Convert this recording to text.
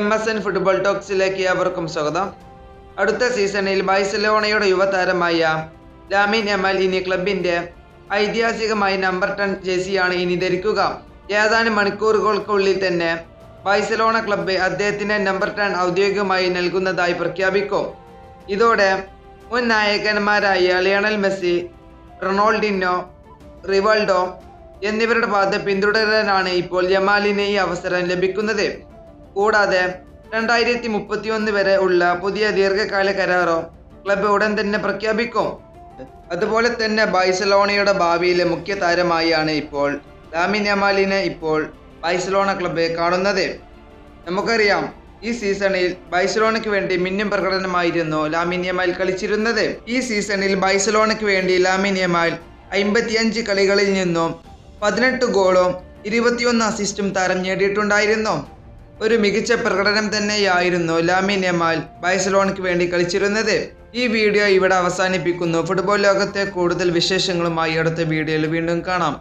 MSN football ടോക്സിലേക്ക് ഏവർക്കും സ്വാഗതം. അടുത്ത സീസണിൽ ബാഴ്സലോണയുടെ യുവതാരമായ ലാമിൻ യമാൽ ഇനി ക്ലബിന്റെ ഐതിഹാസികമായ നമ്പർ 10 ജേഴ്സിയാണ് ഇനി ധരിക്കുക. ഏതാനും മണിക്കൂറുകൾക്കുള്ളിൽ തന്നെ ബാഴ്സലോണ ക്ലബ്ബ് അദ്ദേഹത്തിന് നമ്പർ 10 ഔദ്യോഗികമായി നൽകുന്നതായി പ്രഖ്യാപിക്കും. ഇതോടെ മുൻ നായകന്മാരായ ലയണൽ മെസ്സി, റൊണാൾഡിനോ, റിവാൾഡോ എന്നിവരുടെ പാത പിന്തുടരാനാണ് ഇപ്പോൾ യമാലിന് ഈ അവസരം ലഭിക്കുന്നത്. കൂടാതെ 2031 വരെ ഉള്ള പുതിയ ദീർഘകാല കരാറോ ക്ലബ്ബ് ഉടൻ തന്നെ പ്രഖ്യാപിക്കും. അതുപോലെ തന്നെ ബാഴ്സലോണയുടെ ഭാവിയിലെ മുഖ്യ താരമായാണ് ഇപ്പോൾ ലാമിൻ യമാലിനെ ഇപ്പോൾ ബാഴ്സലോണ ക്ലബ്ബ് കാണുന്നത്. നമുക്കറിയാം, ഈ സീസണിൽ ബാഴ്സലോണയ്ക്ക് വേണ്ടി മിന്നും പ്രകടനമായിരുന്നു ലാമിൻ യമാൽ കളിച്ചിരുന്നത്. ഈ സീസണിൽ ബാഴ്സലോണയ്ക്ക് വേണ്ടി ലാമിൻ യമാൽ 55 കളികളിൽ നിന്നും 18 ഗോളും 21 അസിസ്റ്റും താരം നേടിയിട്ടുണ്ടായിരുന്നു. ഒരു മികച്ച പ്രകടനം തന്നെയായിരുന്നു ലാമിൻ യമാൽ ബാഴ്സലോണയ്ക്ക് വേണ്ടി കളിച്ചിരുന്നത്. ഈ വീഡിയോ ഇവിടെ അവസാനിപ്പിക്കുന്നു. ഫുട്ബോൾ ലോകത്തെ കൂടുതൽ വിശേഷങ്ങളുമായി അടുത്ത വീഡിയോയിൽ വീണ്ടും കാണാം.